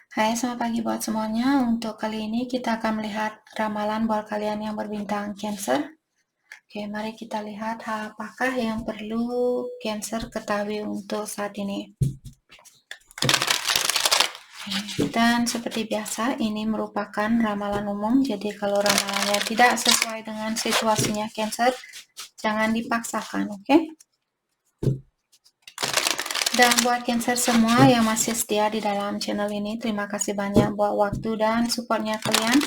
Hai, selamat pagi buat semuanya. Untuk kali ini kita akan melihat ramalan buat kalian yang berbintang Cancer. Oke, mari kita lihat apakah yang perlu Cancer ketahui untuk saat ini. Dan seperti biasa, ini merupakan ramalan umum. Jadi kalau ramalannya tidak sesuai dengan situasinya Cancer, jangan dipaksakan, oke? Dan buat Cancer semua yang masih setia di dalam channel ini, terima kasih banyak buat waktu dan supportnya kalian.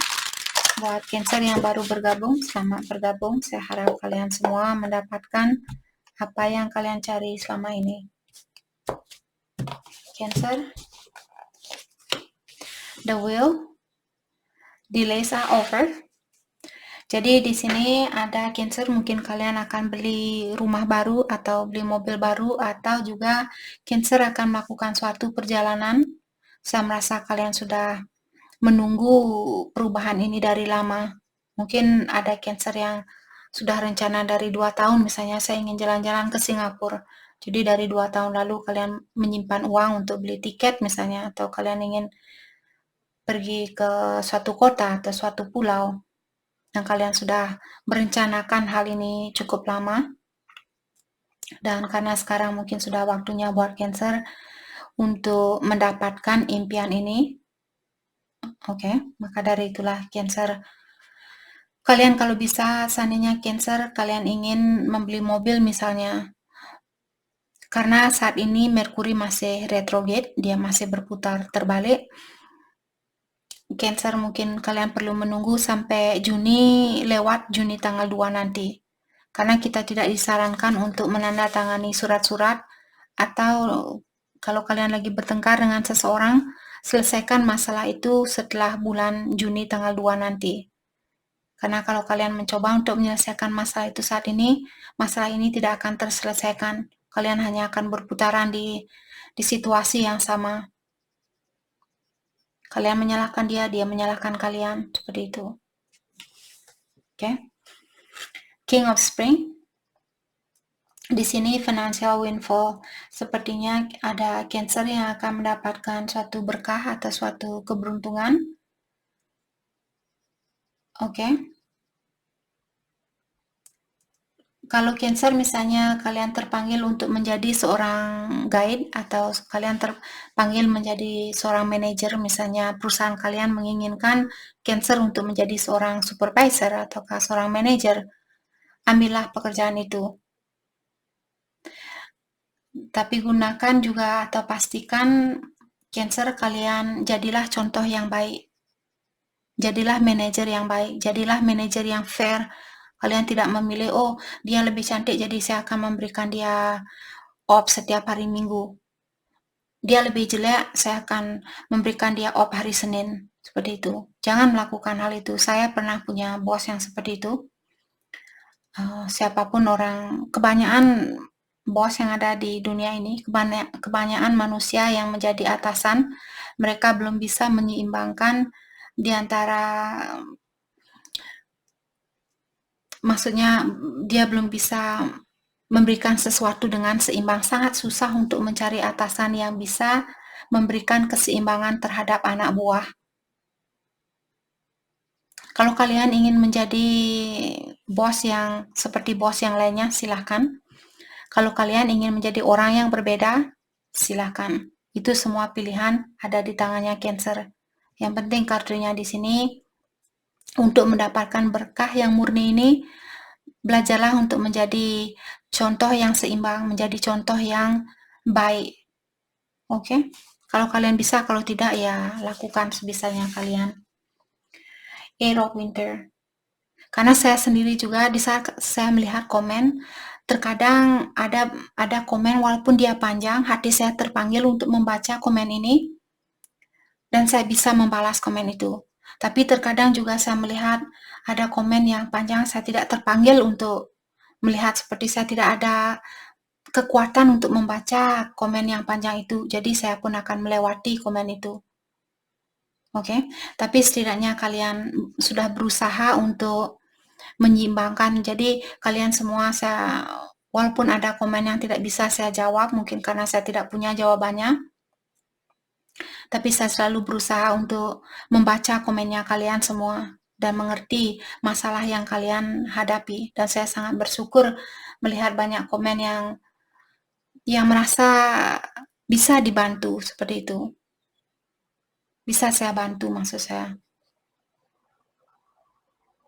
Buat Cancer yang baru bergabung, selamat bergabung. Saya harap kalian semua mendapatkan apa yang kalian cari selama ini. Cancer, the wheel, delays are over. Jadi di sini ada Cancer, mungkin kalian akan beli rumah baru atau beli mobil baru, atau juga Cancer akan melakukan suatu perjalanan. Saya merasa kalian sudah menunggu perubahan ini dari lama. Mungkin ada Cancer yang sudah rencana dari 2 tahun, misalnya saya ingin jalan-jalan ke Singapura. Jadi dari 2 tahun lalu kalian menyimpan uang untuk beli tiket misalnya, atau kalian ingin pergi ke suatu kota atau suatu pulau, dan kalian sudah merencanakan hal ini cukup lama. Dan karena sekarang mungkin sudah waktunya buat Cancer untuk mendapatkan impian ini. Oke, maka dari itulah Cancer, kalian kalau bisa, seandainya Cancer kalian ingin membeli mobil misalnya, karena saat ini Merkuri masih retrograde, dia masih berputar terbalik. Cancer mungkin kalian perlu menunggu sampai Juni, lewat Juni tanggal 2 nanti. Karena kita tidak disarankan untuk menandatangani surat-surat, atau kalau kalian lagi bertengkar dengan seseorang, selesaikan masalah itu setelah bulan Juni tanggal 2 nanti. Karena kalau kalian mencoba untuk menyelesaikan masalah itu saat ini, masalah ini tidak akan terselesaikan. Kalian hanya akan berputaran di situasi yang sama. Kalian menyalahkan dia, dia menyalahkan kalian, seperti itu. Oke. King of Spring. Di sini financial windfall. Sepertinya ada Cancer yang akan mendapatkan suatu berkah atau suatu keberuntungan. Oke. Kalau Cancer misalnya kalian terpanggil untuk menjadi seorang guide, atau kalian terpanggil menjadi seorang manajer, misalnya perusahaan kalian menginginkan Cancer untuk menjadi seorang supervisor atau seorang manajer, ambillah pekerjaan itu. Tapi gunakan juga atau pastikan Cancer kalian jadilah contoh yang baik. Jadilah manajer yang baik, jadilah manajer yang fair. Kalian tidak memilih, oh dia lebih cantik jadi saya akan memberikan dia off setiap hari Minggu. Dia lebih jelek, saya akan memberikan dia off hari Senin. Seperti itu. Jangan melakukan hal itu. Saya pernah punya bos yang seperti itu. Siapapun orang, kebanyakan bos yang ada di dunia ini, kebanyakan manusia yang menjadi atasan, mereka belum bisa menyeimbangkan di antara, maksudnya dia belum bisa memberikan sesuatu dengan seimbang. Sangat susah untuk mencari atasan yang bisa memberikan keseimbangan terhadap anak buah. Kalau kalian ingin menjadi bos yang seperti bos yang lainnya, silahkan. Kalau kalian ingin menjadi orang yang berbeda, silahkan. Itu semua pilihan ada di tangannya Cancer. Yang penting kartunya di sini, untuk mendapatkan berkah yang murni ini, belajarlah untuk menjadi contoh yang seimbang, menjadi contoh yang baik. Oke? Kalau kalian bisa, kalau tidak ya lakukan sebisanya kalian. Eight of Winter. Karena saya sendiri juga di saat saya melihat komen, terkadang ada komen walaupun dia panjang, hati saya terpanggil untuk membaca komen ini dan saya bisa membalas komen itu. Tapi terkadang juga saya melihat ada komen yang panjang, saya tidak terpanggil untuk melihat, seperti saya tidak ada kekuatan untuk membaca komen yang panjang itu. Jadi saya pun akan melewati komen itu. Oke, tapi setidaknya kalian sudah berusaha untuk menyeimbangkan. Jadi kalian semua, saya walaupun ada komen yang tidak bisa saya jawab, mungkin karena saya tidak punya jawabannya, Tapi saya selalu berusaha untuk membaca komennya kalian semua dan mengerti masalah yang kalian hadapi. Dan saya sangat bersyukur melihat banyak komen yang merasa bisa dibantu seperti itu. Bisa saya bantu maksud saya.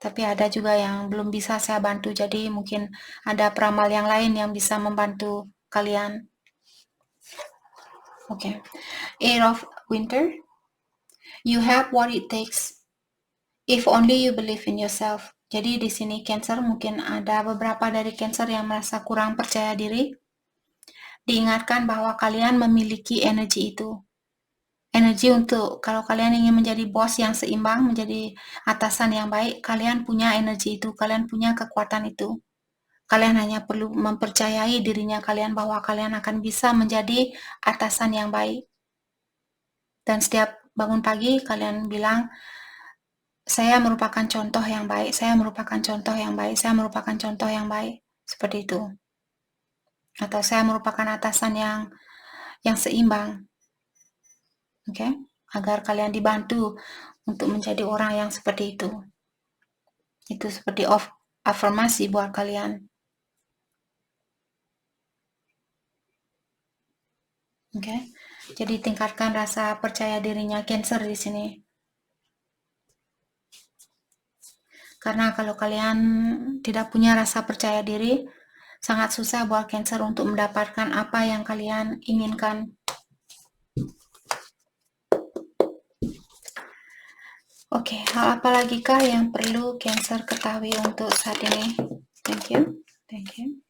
Tapi ada juga yang belum bisa saya bantu, jadi mungkin ada peramal yang lain yang bisa membantu kalian. Okay. Air of Winter. You have what it takes if only you believe in yourself. Jadi di sini Cancer, mungkin ada beberapa dari Cancer yang merasa kurang percaya diri. Diingatkan bahwa kalian memiliki energi itu. Energi untuk kalau kalian ingin menjadi bos yang seimbang, menjadi atasan yang baik, kalian punya energi itu, kalian punya kekuatan itu. Kalian hanya perlu mempercayai dirinya kalian bahwa kalian akan bisa menjadi atasan yang baik. Dan setiap bangun pagi kalian bilang, saya merupakan contoh yang baik, saya merupakan contoh yang baik, saya merupakan contoh yang baik. Seperti itu. Atau saya merupakan atasan yang seimbang. Oke? Agar kalian dibantu untuk menjadi orang yang seperti itu. Itu seperti afirmasi buat kalian. Oke? Jadi tingkatkan rasa percaya dirinya Cancer di sini. Karena kalau kalian tidak punya rasa percaya diri, sangat susah buat Cancer untuk mendapatkan apa yang kalian inginkan. Oke, hal apa lagi kah yang perlu Cancer ketahui untuk saat ini? Thank you. Thank you.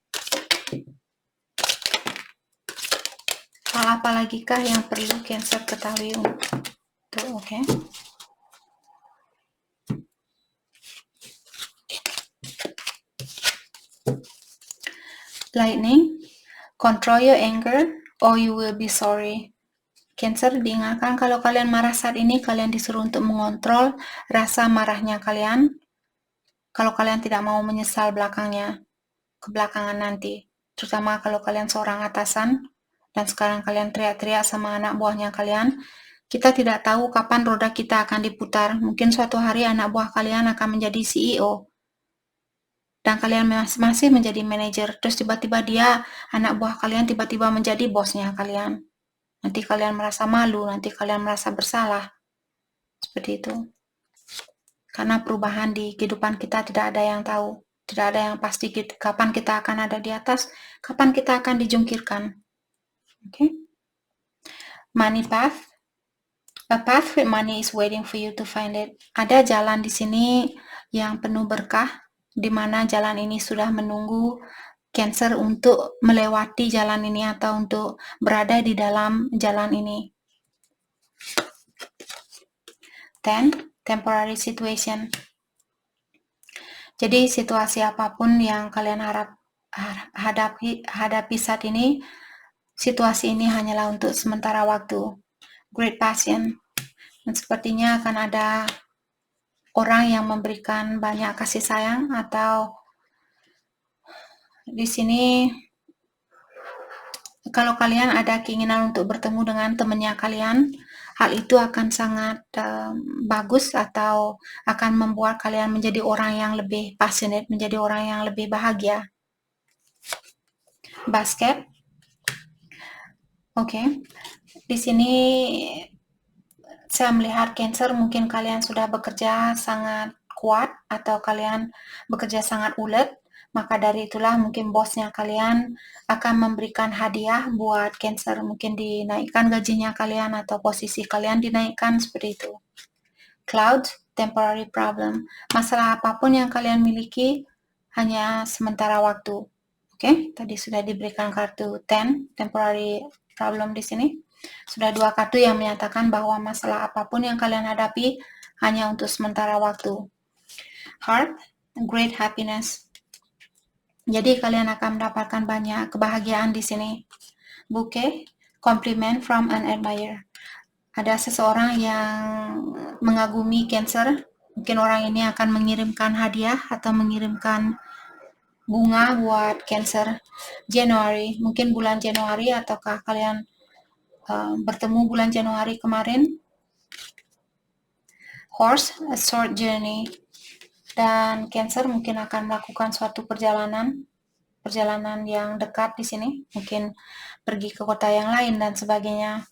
Hal apa lagi kah yang perlu Cancer ketahui untuk oke? Lightning, control your anger or you will be sorry. Cancer, diingatkan kalau kalian marah saat ini, kalian disuruh untuk mengontrol rasa marahnya kalian. Kalau kalian tidak mau menyesal kebelakangan nanti. Terutama kalau kalian seorang atasan, dan sekarang kalian teriak-teriak sama anak buahnya kalian, kita tidak tahu kapan roda kita akan diputar. Mungkin suatu hari anak buah kalian akan menjadi CEO. Dan kalian masih menjadi manajer, terus tiba-tiba anak buah kalian tiba-tiba menjadi bosnya kalian. Nanti kalian merasa malu, nanti kalian merasa bersalah. Seperti itu. Karena perubahan di kehidupan kita tidak ada yang tahu. Tidak ada yang pasti kapan kita akan ada di atas, kapan kita akan dijungkirkan. Okay? Money path. A path with money is waiting for you to find it. Ada jalan di sini yang penuh berkah, di mana jalan ini sudah menunggu Cancer untuk melewati jalan ini atau untuk berada di dalam jalan ini. 10. Temporary situation. Jadi situasi apapun yang kalian hadapi saat ini, situasi ini hanyalah untuk sementara waktu. Great passion. Dan sepertinya akan ada orang yang memberikan banyak kasih sayang, atau di sini kalau kalian ada keinginan untuk bertemu dengan temannya kalian, hal itu akan sangat bagus atau akan membuat kalian menjadi orang yang lebih passionate, menjadi orang yang lebih bahagia. Basket. Oke. Di sini saya melihat Cancer, mungkin kalian sudah bekerja sangat kuat atau kalian bekerja sangat ulet, maka dari itulah mungkin bosnya kalian akan memberikan hadiah buat Cancer, mungkin dinaikkan gajinya kalian atau posisi kalian dinaikkan seperti itu. Cloud, temporary problem. Masalah apapun yang kalian miliki hanya sementara waktu. Oke, tadi sudah diberikan kartu 10, temporary problem di sini. Sudah 2 kartu yang menyatakan bahwa masalah apapun yang kalian hadapi hanya untuk sementara waktu. Heart, great happiness. Jadi kalian akan mendapatkan banyak kebahagiaan di sini. Bouquet, compliment from an admirer. Ada seseorang yang mengagumi Cancer. Mungkin orang ini akan mengirimkan hadiah atau mengirimkan bunga buat Cancer. January, mungkin bulan Januari ataukah kalian bertemu bulan Januari kemarin. Horse, a short journey. Dan Cancer mungkin akan melakukan suatu perjalanan yang dekat di sini, mungkin pergi ke kota yang lain dan sebagainya.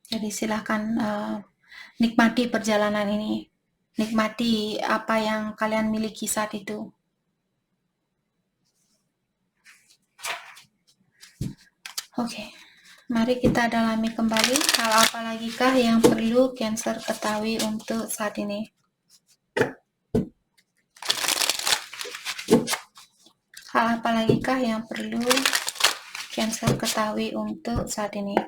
Jadi silahkan nikmati perjalanan ini, nikmati apa yang kalian miliki saat itu. Oke, mari kita dalami kembali hal apa lagi kah yang perlu Cancer ketahui untuk saat ini. Hal apa lagi kah yang perlu Cancer ketahui untuk saat ini.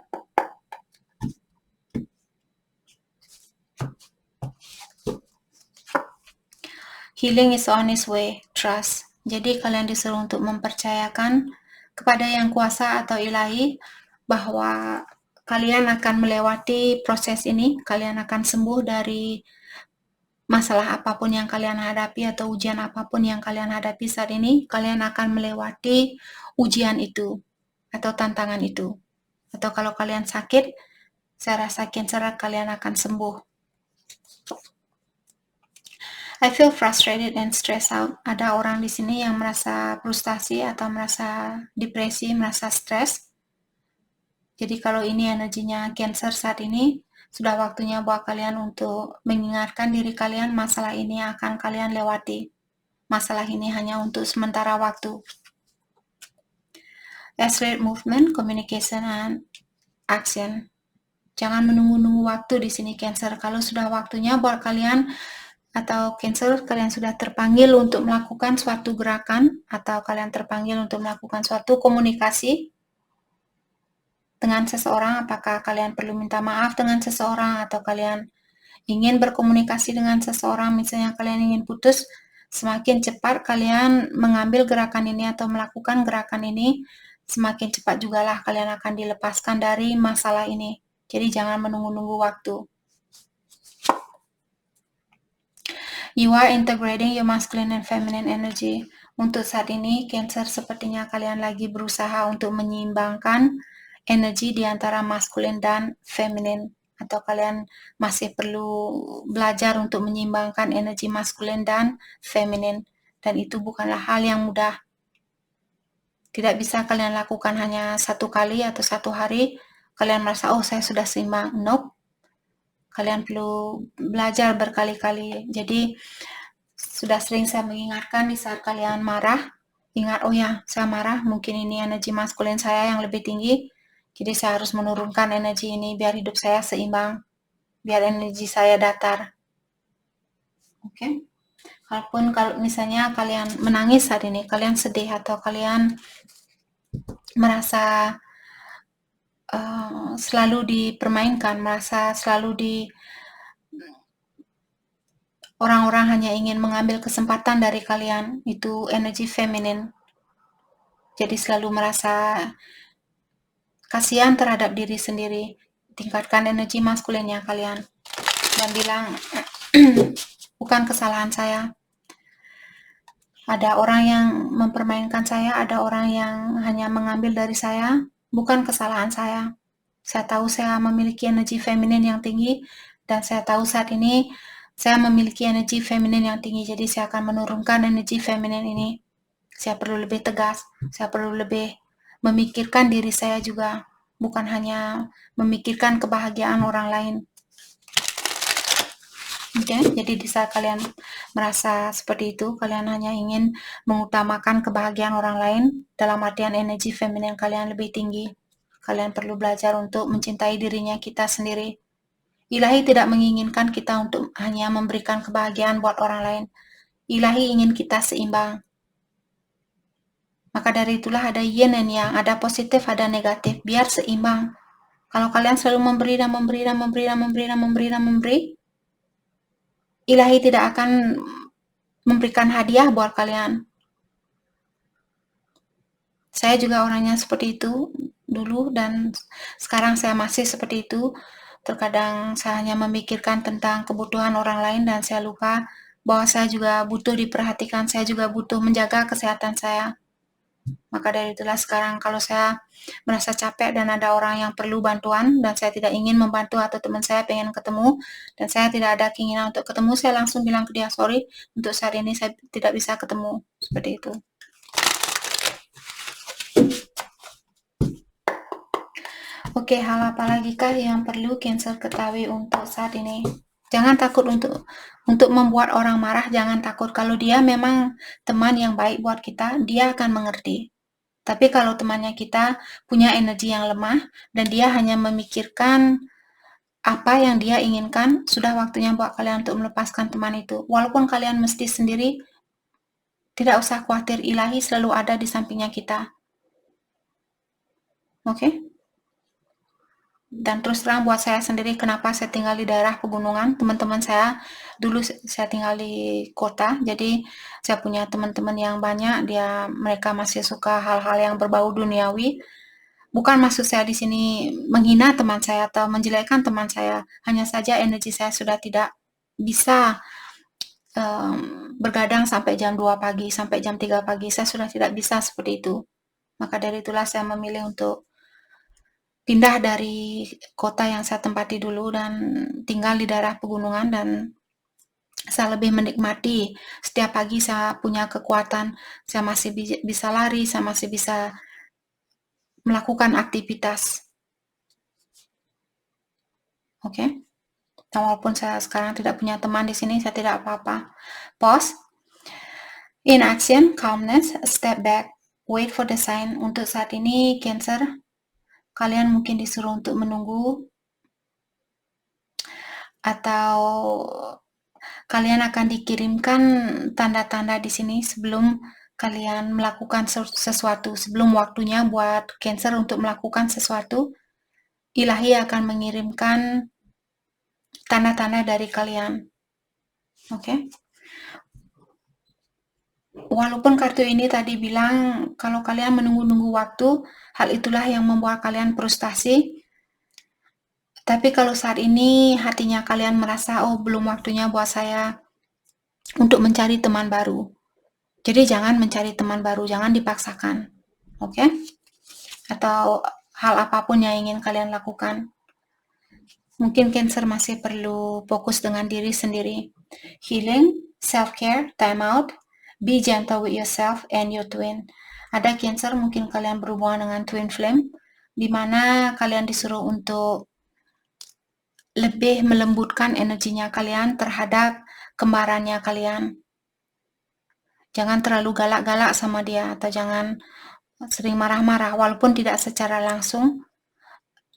Healing is on its way, trust. Jadi kalian disuruh untuk mempercayakan kepada yang kuasa atau ilahi bahwa kalian akan melewati proses ini, kalian akan sembuh dari masalah apapun yang kalian hadapi atau ujian apapun yang kalian hadapi saat ini, kalian akan melewati ujian itu atau tantangan itu. Atau kalau kalian sakit, saya rasa Cancer kalian akan sembuh. I feel frustrated and stressed out. Ada orang di sini yang merasa frustasi atau merasa depresi, merasa stres. Jadi kalau ini energinya Cancer saat ini, sudah waktunya buat kalian untuk mengingatkan diri kalian masalah ini akan kalian lewati. Masalah ini hanya untuk sementara waktu. Accelerate movement, communication, and action. Jangan menunggu-nunggu waktu di sini Cancer. Kalau sudah waktunya buat kalian atau Cancer, kalian sudah terpanggil untuk melakukan suatu gerakan atau kalian terpanggil untuk melakukan suatu komunikasi dengan seseorang, apakah kalian perlu minta maaf dengan seseorang atau kalian ingin berkomunikasi dengan seseorang, misalnya kalian ingin putus, semakin cepat kalian mengambil gerakan ini atau melakukan gerakan ini, semakin cepat jugalah kalian akan dilepaskan dari masalah ini. Jadi jangan menunggu-nunggu waktu. You are integrating your masculine and feminine energy. Untuk saat ini, Cancer sepertinya kalian lagi berusaha untuk menyeimbangkan energi di antara maskulin dan feminin. Atau kalian masih perlu belajar untuk menyeimbangkan energi maskulin dan feminin. Dan itu bukanlah hal yang mudah. Tidak bisa kalian lakukan hanya satu kali atau satu hari. Kalian merasa, oh saya sudah seimbang. Nope. Kalian perlu belajar berkali-kali. Jadi sudah sering saya mengingatkan di saat kalian marah, ingat, oh ya, saya marah, mungkin ini energi maskulin saya yang lebih tinggi, jadi saya harus menurunkan energi ini biar hidup saya seimbang, biar energi saya datar. Oke? Walaupun kalau misalnya kalian menangis saat ini, kalian sedih atau kalian merasa selalu dipermainkan, merasa selalu orang-orang hanya ingin mengambil kesempatan dari kalian, itu energi feminin. Jadi selalu merasa kasihan terhadap diri sendiri. Tingkatkan energi maskulinnya kalian. Dan bilang, bukan kesalahan saya. Ada orang yang mempermainkan saya, ada orang yang hanya mengambil dari saya, bukan kesalahan saya. Saya tahu saya memiliki energi feminin yang tinggi, dan saya tahu saat ini saya memiliki energi feminin yang tinggi, jadi saya akan menurunkan energi feminin ini. Saya perlu lebih tegas, saya perlu lebih memikirkan diri saya juga, bukan hanya memikirkan kebahagiaan orang lain. Okay? Jadi di saat kalian merasa seperti itu, kalian hanya ingin mengutamakan kebahagiaan orang lain, dalam artian energi feminin kalian lebih tinggi. Kalian perlu belajar untuk mencintai dirinya kita sendiri. Ilahi tidak menginginkan kita untuk hanya memberikan kebahagiaan buat orang lain. Ilahi ingin kita seimbang. Maka dari itulah ada yin dan yang, ada positif, ada negatif, biar seimbang. Kalau kalian selalu memberi dan memberi dan memberi dan memberi dan memberi dan memberi, Ilahi tidak akan memberikan hadiah buat kalian. Saya juga orangnya seperti itu dulu dan sekarang saya masih seperti itu. Terkadang saya hanya memikirkan tentang kebutuhan orang lain dan saya lupa bahwa saya juga butuh diperhatikan, saya juga butuh menjaga kesehatan saya. Maka dari itulah sekarang kalau saya merasa capek dan ada orang yang perlu bantuan dan saya tidak ingin membantu atau teman saya pengen ketemu dan saya tidak ada keinginan untuk ketemu, saya langsung bilang ke dia, sorry, untuk saat ini saya tidak bisa ketemu. Seperti itu. Oke, hal apa lagi kah yang perlu Cancer ketahui untuk saat ini? Jangan takut untuk membuat orang marah, jangan takut. Kalau dia memang teman yang baik buat kita, dia akan mengerti. Tapi kalau temannya kita punya energi yang lemah dan dia hanya memikirkan apa yang dia inginkan, sudah waktunya buat kalian untuk melepaskan teman itu. Walaupun kalian mesti sendiri, tidak usah khawatir, ilahi selalu ada di sampingnya kita. Oke? Dan terus terang buat saya sendiri kenapa saya tinggal di daerah pegunungan, teman-teman saya dulu saya tinggal di kota, jadi saya punya teman-teman yang banyak, mereka masih suka hal-hal yang berbau duniawi. Bukan maksud saya di sini menghina teman saya atau menjelekkan teman saya, hanya saja energi saya sudah tidak bisa bergadang sampai jam 2 pagi, sampai jam 3 pagi, saya sudah tidak bisa seperti itu. Maka dari itulah saya memilih untuk pindah dari kota yang saya tempati dulu dan tinggal di daerah pegunungan dan saya lebih menikmati setiap pagi saya punya kekuatan, saya masih bisa lari, saya masih bisa melakukan aktivitas. Oke? Dan walaupun saya sekarang tidak punya teman di sini, saya tidak apa-apa. Pause. In action, calmness, step back, wait for the sign. Untuk saat ini, Cancer, kalian mungkin disuruh untuk menunggu atau kalian akan dikirimkan tanda-tanda di sini sebelum kalian melakukan sesuatu, sebelum waktunya buat Cancer untuk melakukan sesuatu, ilahi akan mengirimkan tanda-tanda dari kalian. Oke? Walaupun kartu ini tadi bilang kalau kalian menunggu-nunggu waktu, hal itulah yang membuat kalian frustasi. Tapi kalau saat ini hatinya kalian merasa, oh belum waktunya buat saya untuk mencari teman baru. Jadi jangan mencari teman baru, jangan dipaksakan. Oke? Atau hal apapun yang ingin kalian lakukan. Mungkin Cancer masih perlu fokus dengan diri sendiri. Healing, self-care, time out, be gentle with yourself and your twin. Ada Cancer, mungkin kalian berhubungan dengan twin flame, di mana kalian disuruh untuk lebih melembutkan energinya kalian terhadap kembarannya kalian. Jangan terlalu galak-galak sama dia, atau jangan sering marah-marah, walaupun tidak secara langsung.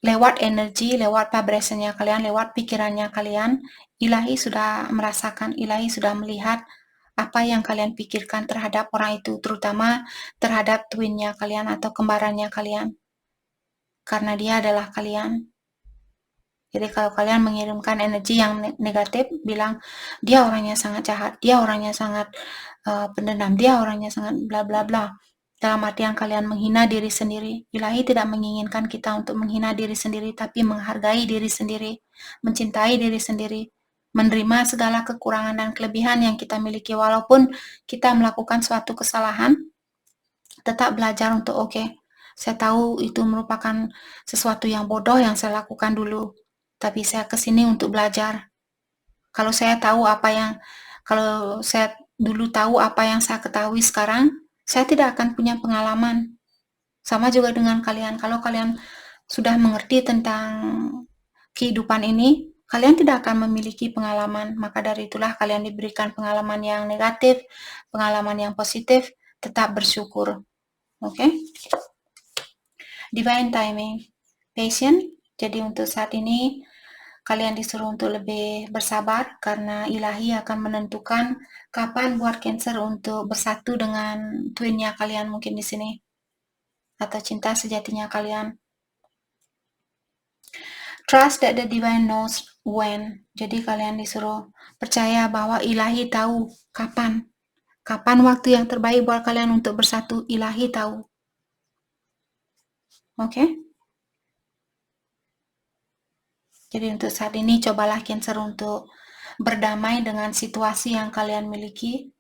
Lewat energi, lewat vibrasinya kalian, lewat pikirannya kalian, ilahi sudah merasakan, ilahi sudah melihat apa yang kalian pikirkan terhadap orang itu, terutama terhadap twinnya kalian atau kembarannya kalian. Karena dia adalah kalian. Jadi kalau kalian mengirimkan energi yang negatif, bilang dia orangnya sangat jahat, dia orangnya sangat pendendam, dia orangnya sangat bla bla bla. Dalam artian kalian menghina diri sendiri. Ilahi tidak menginginkan kita untuk menghina diri sendiri, tapi menghargai diri sendiri, mencintai diri sendiri, menerima segala kekurangan dan kelebihan yang kita miliki. Walaupun kita melakukan suatu kesalahan, tetap belajar untuk oke, saya tahu itu merupakan sesuatu yang bodoh yang saya lakukan dulu. Tapi saya kesini untuk belajar. Kalau saya dulu tahu apa yang saya ketahui sekarang, saya tidak akan punya pengalaman. Sama juga dengan kalian. Kalau kalian sudah mengerti tentang kehidupan ini, kalian tidak akan memiliki pengalaman. Maka dari itulah kalian diberikan pengalaman yang negatif, pengalaman yang positif, tetap bersyukur. Oke? Divine timing. Patient. Jadi untuk saat ini, kalian disuruh untuk lebih bersabar karena ilahi akan menentukan kapan buat Cancer untuk bersatu dengan twinnya kalian mungkin di sini atau cinta sejatinya kalian. Trust that the divine knows when. Jadi kalian disuruh percaya bahwa ilahi tahu kapan waktu yang terbaik buat kalian untuk bersatu. Ilahi tahu. Oke? Jadi untuk saat ini cobalah Cancer untuk berdamai dengan situasi yang kalian miliki,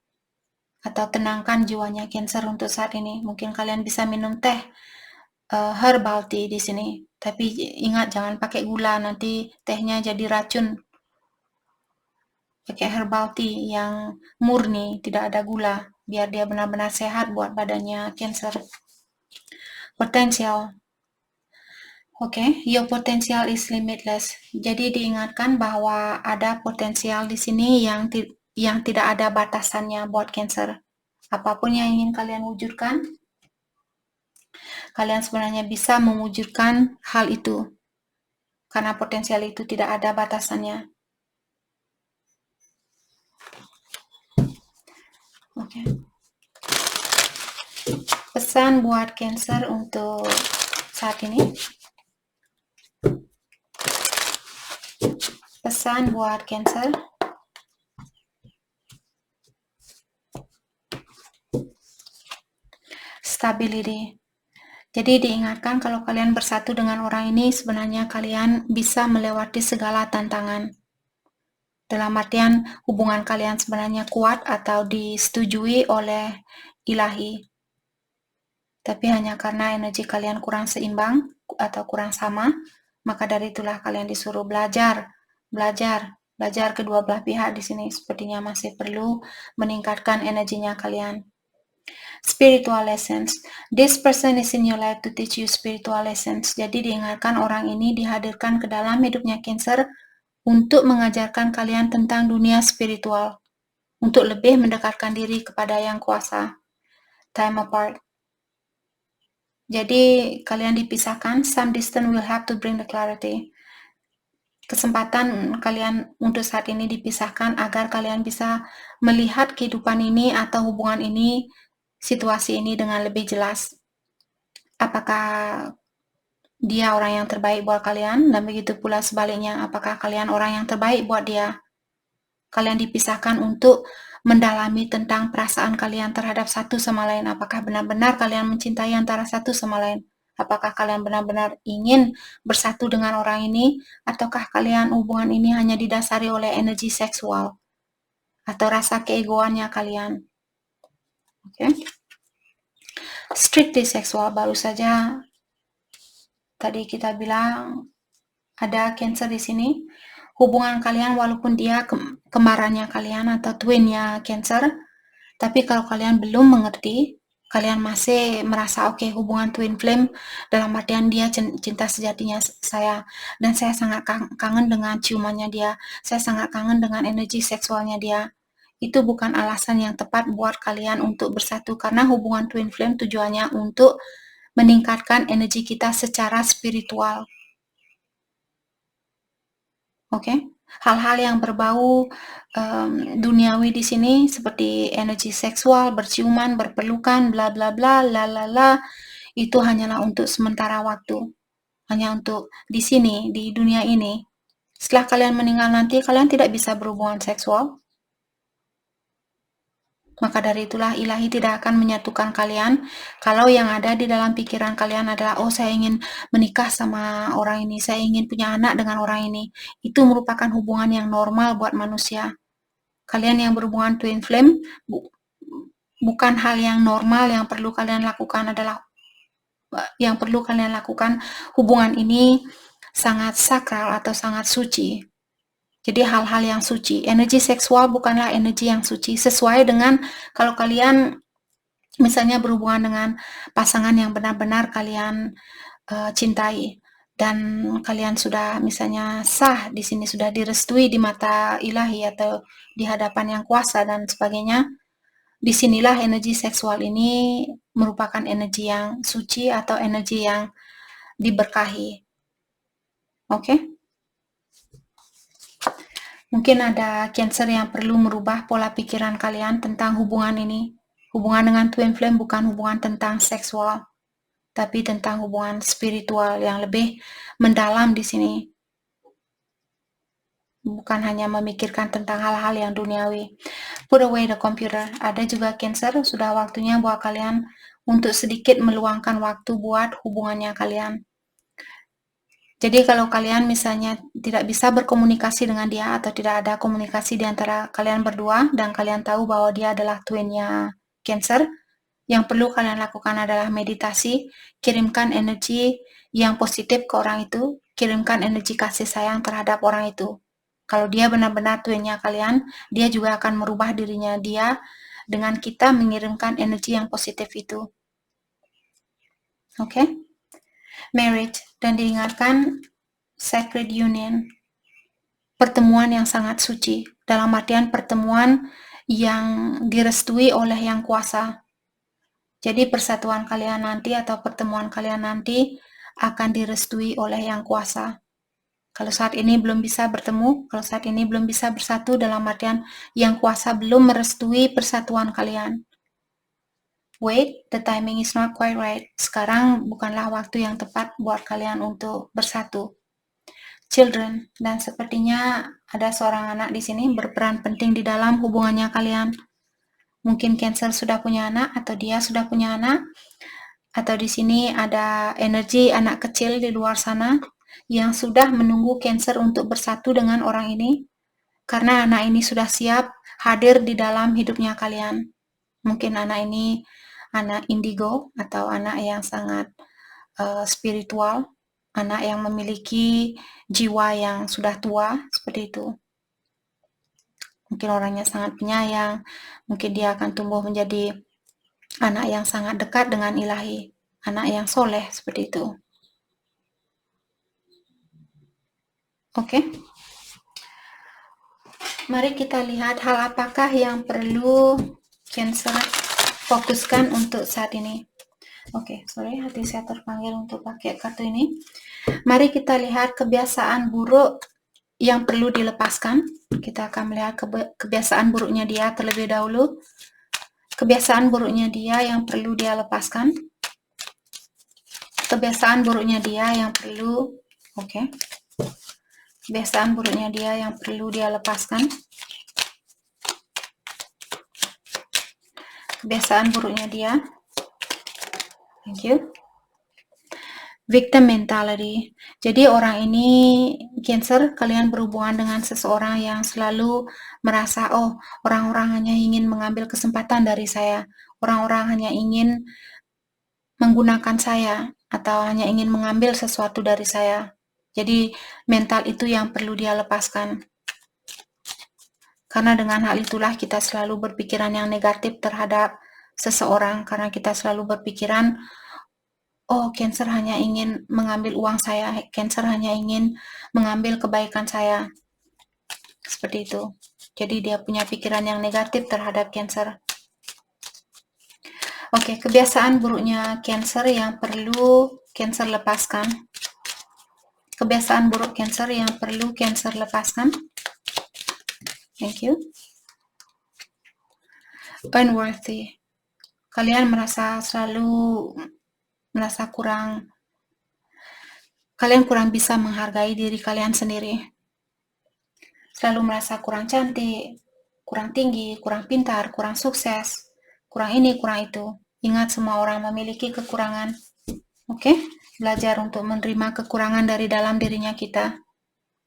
atau tenangkan jiwanya Cancer untuk saat ini. Mungkin kalian bisa minum teh herbal tea di sini. Tapi ingat jangan pakai gula, nanti tehnya jadi racun. Pakai herbal tea yang murni, tidak ada gula, biar dia benar-benar sehat buat badannya Cancer. Potensial. Oke, your potential is limitless. Jadi diingatkan bahwa ada potensial di sini yang tidak ada batasannya buat Cancer. Apapun yang ingin kalian wujudkan, kalian sebenarnya bisa mewujudkan hal itu. Karena potensial itu tidak ada batasannya. Oke. Pesan buat Cancer untuk saat ini. Pesan buat Cancer. Stability. Jadi diingatkan kalau kalian bersatu dengan orang ini, sebenarnya kalian bisa melewati segala tantangan. Dalam artian hubungan kalian sebenarnya kuat atau disetujui oleh ilahi. Tapi hanya karena energi kalian kurang seimbang atau kurang sama, maka dari itulah kalian disuruh belajar kedua belah pihak di sini sepertinya masih perlu meningkatkan energinya kalian. Spiritual lessons. This person is in your life to teach you spiritual lessons. Jadi diingatkan orang ini dihadirkan ke dalam hidupnya Cancer untuk mengajarkan kalian tentang dunia spiritual, untuk lebih mendekatkan diri kepada Yang Kuasa. Time apart. Jadi kalian dipisahkan, some distance will have to bring the clarity. Kesempatan kalian untuk saat ini dipisahkan agar kalian bisa melihat kehidupan ini atau hubungan ini, situasi ini dengan lebih jelas. Apakah dia orang yang terbaik buat kalian, dan begitu pula sebaliknya, apakah kalian orang yang terbaik buat dia. Kalian dipisahkan untuk mendalami tentang perasaan kalian terhadap satu sama lain. Apakah benar-benar kalian mencintai antara satu sama lain? Apakah kalian benar-benar ingin bersatu dengan orang ini, ataukah kalian hubungan ini hanya didasari oleh energi seksual atau rasa keegoannya kalian? Oke. Strictly seksual, baru saja tadi kita bilang ada Cancer di sini. Hubungan kalian walaupun dia kembarannya kalian atau twinnya Cancer, tapi kalau kalian belum mengerti, kalian masih merasa oke, hubungan twin flame dalam artian dia cinta sejatinya saya, dan saya sangat kangen dengan ciumannya dia, saya sangat kangen dengan energi seksualnya dia. Itu bukan alasan yang tepat buat kalian untuk bersatu, karena hubungan twin flame tujuannya untuk meningkatkan energi kita secara spiritual. Oke, hal-hal yang berbau duniawi di sini seperti energi seksual, berciuman, berpelukan, bla bla bla, la, itu hanyalah untuk sementara waktu, hanya untuk di sini, di dunia ini. Setelah kalian meninggal nanti, kalian tidak bisa berhubungan seksual. Maka dari itulah ilahi tidak akan menyatukan kalian kalau yang ada di dalam pikiran kalian adalah, oh saya ingin menikah sama orang ini, saya ingin punya anak dengan orang ini. Itu merupakan hubungan yang normal buat manusia. Kalian yang berhubungan twin flame, bukan hal yang normal. Yang perlu kalian lakukan hubungan ini sangat sakral atau sangat suci. Jadi hal-hal yang suci. Energi seksual bukanlah energi yang suci. Sesuai dengan kalau kalian misalnya berhubungan dengan pasangan yang benar-benar kalian cintai, dan kalian sudah misalnya sah di sini, sudah direstui di mata ilahi atau di hadapan Yang Kuasa dan sebagainya, disinilah energi seksual ini merupakan energi yang suci atau energi yang diberkahi. Oke? Mungkin ada Cancer yang perlu merubah pola pikiran kalian tentang hubungan ini. Hubungan dengan twin flame bukan hubungan tentang seksual, tapi tentang hubungan spiritual yang lebih mendalam di sini. Bukan hanya memikirkan tentang hal-hal yang duniawi. Put away the computer. Ada juga Cancer, sudah waktunya buat kalian untuk sedikit meluangkan waktu buat hubungannya kalian. Jadi kalau kalian misalnya tidak bisa berkomunikasi dengan dia atau tidak ada komunikasi di antara kalian berdua dan kalian tahu bahwa dia adalah twinnya Cancer, yang perlu kalian lakukan adalah meditasi, kirimkan energi yang positif ke orang itu, kirimkan energi kasih sayang terhadap orang itu. Kalau dia benar-benar twinnya kalian, dia juga akan merubah dirinya dia dengan kita mengirimkan energi yang positif itu. Oke? Marriage, dan diingatkan sacred union, pertemuan yang sangat suci, dalam artian pertemuan yang direstui oleh Yang Kuasa. Jadi persatuan kalian nanti atau pertemuan kalian nanti akan direstui oleh Yang Kuasa. Kalau saat ini belum bisa bertemu, kalau saat ini belum bisa bersatu, dalam artian Yang Kuasa belum merestui persatuan kalian. Wait, the timing is not quite right. Sekarang bukanlah waktu yang tepat buat kalian untuk bersatu. Children, dan sepertinya ada seorang anak di sini berperan penting di dalam hubungannya kalian. Mungkin Cancer sudah punya anak atau dia sudah punya anak, atau di sini ada energi anak kecil di luar sana yang sudah menunggu Cancer untuk bersatu dengan orang ini, karena anak ini sudah siap hadir di dalam hidupnya kalian. Mungkin anak ini anak indigo atau anak yang sangat spiritual, anak yang memiliki jiwa yang sudah tua, seperti itu. Mungkin orangnya sangat penyayang, mungkin dia akan tumbuh menjadi anak yang sangat dekat dengan ilahi, anak yang soleh, seperti itu. Oke. Mari kita lihat hal apakah yang perlu Cancer fokuskan untuk saat ini. Oke, sorry, hati saya terpanggil untuk pakai kartu ini. Mari kita lihat kebiasaan buruk yang perlu dilepaskan. Kita akan melihat kebiasaan buruknya dia terlebih dahulu. Kebiasaan buruknya dia yang perlu dia lepaskan. Kebiasaan buruknya dia yang perlu, oke. Kebiasaan buruknya dia yang perlu dia lepaskan. Kebiasaan buruknya dia. Thank you. Victim mentality. Jadi orang ini Cancer, kalian berhubungan dengan seseorang yang selalu merasa, oh, orang-orang hanya ingin mengambil kesempatan dari saya. Orang-orang hanya ingin menggunakan saya atau hanya ingin mengambil sesuatu dari saya. Jadi mental itu yang perlu dia lepaskan. Karena dengan hal itulah kita selalu berpikiran yang negatif terhadap seseorang, karena kita selalu berpikiran, oh, Cancer hanya ingin mengambil uang saya, Cancer hanya ingin mengambil kebaikan saya. Seperti itu. Jadi dia punya pikiran yang negatif terhadap Cancer. Oke, kebiasaan buruknya Cancer yang perlu Cancer lepaskan. Kebiasaan buruk Cancer yang perlu Cancer lepaskan. Thank you. Unworthy. Kalian merasa kalian kurang bisa menghargai diri kalian sendiri. Selalu merasa kurang cantik, kurang tinggi, kurang pintar, kurang sukses, kurang ini, kurang itu. Ingat, semua orang memiliki kekurangan. Oke? Belajar untuk menerima kekurangan dari dalam dirinya kita.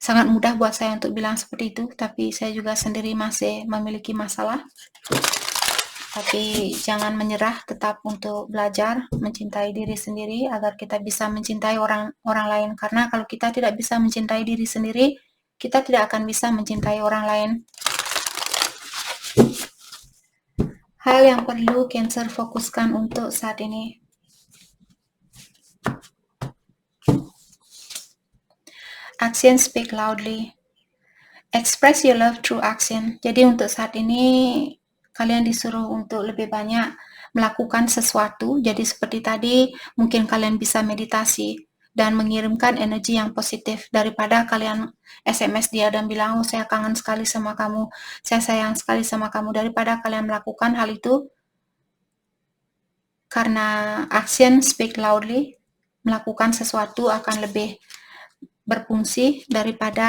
Sangat mudah buat saya untuk bilang seperti itu, tapi saya juga sendiri masih memiliki masalah. Tapi jangan menyerah, tetap untuk belajar mencintai diri sendiri agar kita bisa mencintai orang lain. Karena kalau kita tidak bisa mencintai diri sendiri, kita tidak akan bisa mencintai orang lain. Hal yang perlu Cancer fokuskan untuk saat ini. Action speak loudly. Express your love through action. Jadi untuk saat ini kalian disuruh untuk lebih banyak melakukan sesuatu. Jadi seperti tadi, mungkin kalian bisa meditasi dan mengirimkan energi yang positif daripada kalian SMS dia dan bilang, oh, saya kangen sekali sama kamu, saya sayang sekali sama kamu. Daripada kalian melakukan hal itu, karena action speak loudly, melakukan sesuatu akan lebih berfungsi daripada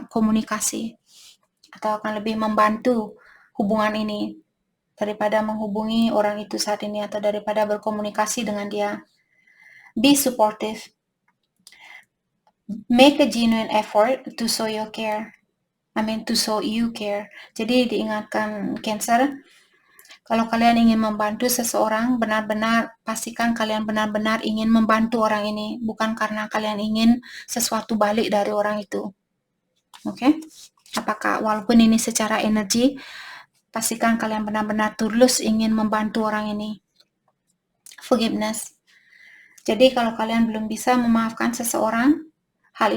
komunikasi, atau akan lebih membantu hubungan ini daripada menghubungi orang itu saat ini atau daripada berkomunikasi dengan dia. Be supportive. make a genuine effort to show your care. To show you care. Jadi diingatkan Cancer, kalau kalian ingin membantu seseorang, benar-benar pastikan kalian benar-benar ingin membantu orang ini, bukan karena kalian ingin sesuatu balik dari orang itu. Oke? Apakah walaupun ini secara energi, pastikan kalian benar-benar tulus ingin membantu orang ini. Forgiveness. Jadi kalau kalian belum bisa memaafkan seseorang, hal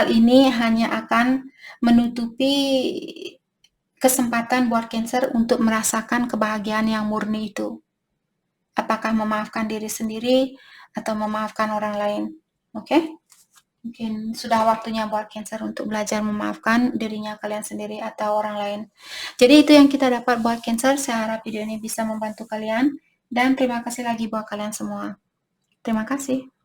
ini hanya akan menutupi kesempatan buat Cancer untuk merasakan kebahagiaan yang murni itu. Apakah memaafkan diri sendiri atau memaafkan orang lain. Oke? Mungkin sudah waktunya buat Cancer untuk belajar memaafkan dirinya kalian sendiri atau orang lain. Jadi itu yang kita dapat buat Cancer. Saya harap video ini bisa membantu kalian. Dan terima kasih lagi buat kalian semua. Terima kasih.